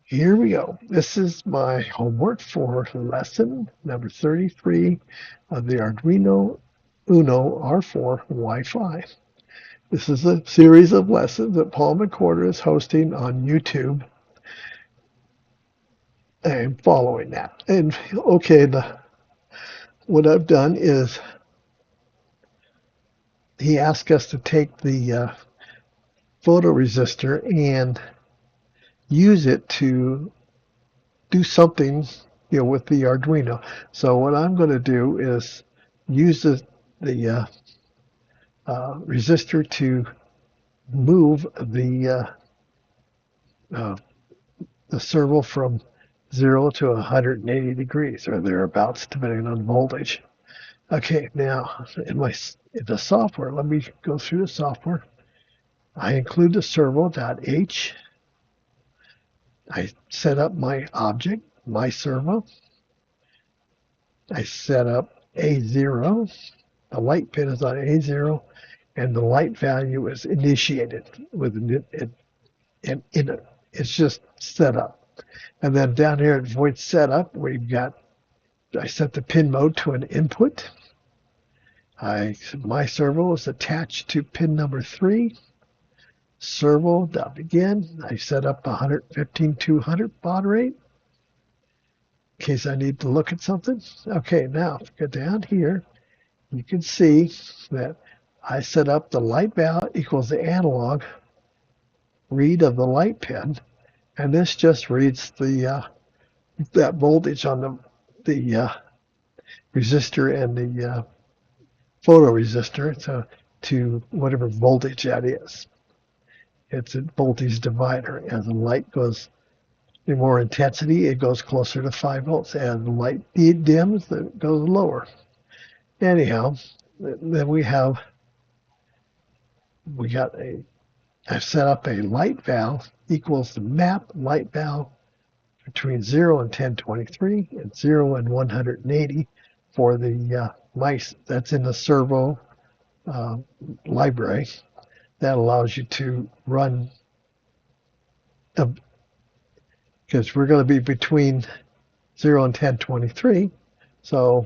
Here we go. This is my homework for lesson number 33 of the Arduino Uno R4 Wi-Fi. This is a series of lessons that Paul McCorder is hosting on YouTube. I'm following that. And okay, what I've done is he asked us to take the photoresistor and use it to do something, with the Arduino. So what I'm going to do is use the resistor to move uh, the servo from 0 to 180 degrees or thereabouts, depending on voltage. Okay, now in the software, let me go through the software. I include the servo.h. I set up my object, my servo. I set up A0. The light pin is on A0, and the light value is initiated with it, and in it. It's just set up. And then down here at void setup, I set the pin mode to an input. My servo is attached to pin number 3. Servo.begin. I set up 115-200 baud rate in case I need to look at something. Okay, now if you go down here, you can see that I set up the light value equals the analog read of the light pin, and this just reads that voltage on the resistor and the photoresistor to whatever voltage that is. It's a voltage divider. As the light goes in more intensity, it goes closer to 5 volts. As the light dims, it goes lower. Anyhow, then I've set up a light valve equals the map light valve between 0 and 1023 and 0 and 180 for the mice. That's in the servo library. That allows you to run, because we're going to be between 0 and 1023. So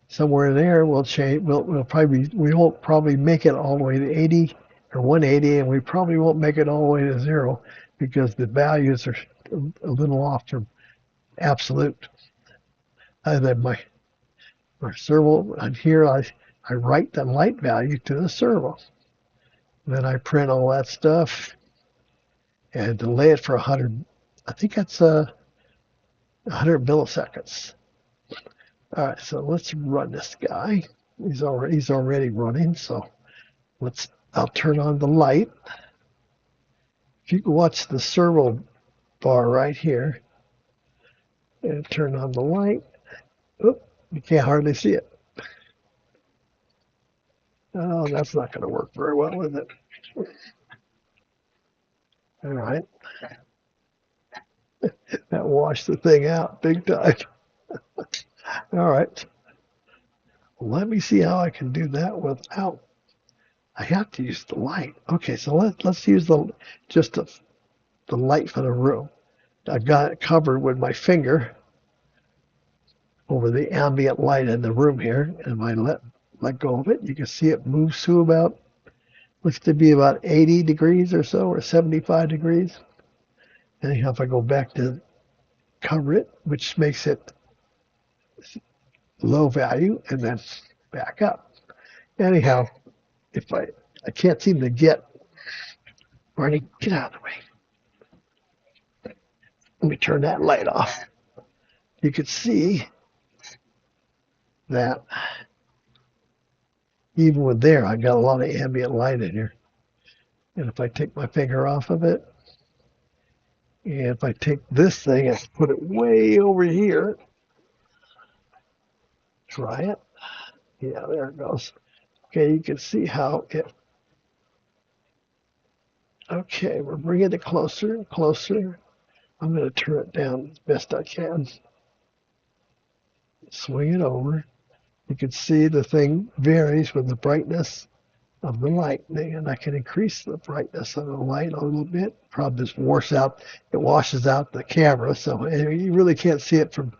somewhere in there we'll change. We won't probably make it all the way to 80 or 180, and we probably won't make it all the way to 0 because the values are a little off from absolute. And then my servo on here, I write the light value to the servo. Then I print all that stuff and delay it for 100. I think that's 100 milliseconds. All right, so let's run this guy. He's already running, so I'll turn on the light. If you can watch the servo bar right here and turn on the light. Oop, you can't hardly see it. Oh, that's not going to work very well, is it? All right. That washed the thing out big time. All right. Let me see how I can do that without. I have to use the light. Okay, so let's use just the light for the room. I've got it covered with my finger over the ambient light in the room here, and I let go of it. You can see it moves to looks to be about 80 degrees or so, or 75 degrees. Anyhow, if I go back to cover it, which makes it low value, and then back up. Anyhow, if I can't seem to get Barney, get out of the way. Let me turn that light off. You can see that even with there, I got a lot of ambient light in here. And if I take my finger off of it, and if I take this thing and put it way over here, try it. Yeah, there it goes. Okay, you can see how it. Okay, we're bringing it closer and closer. I'm going to turn it down as best I can. Swing it over. You can see the thing varies with the brightness of the light, and I can increase the brightness of the light a little bit. Probably just washes out the camera, so you really can't see it from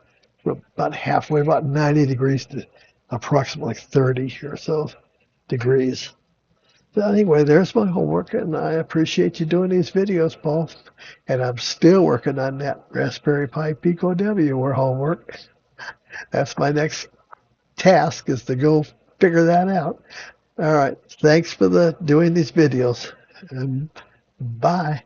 about halfway, about 90 degrees to approximately 30 or so degrees. So anyway, there's my homework, and I appreciate you doing these videos, Paul. And I'm still working on that Raspberry Pi Pico W or homework. That's my next task, is to go figure that out. All right. Thanks for doing these videos. Bye.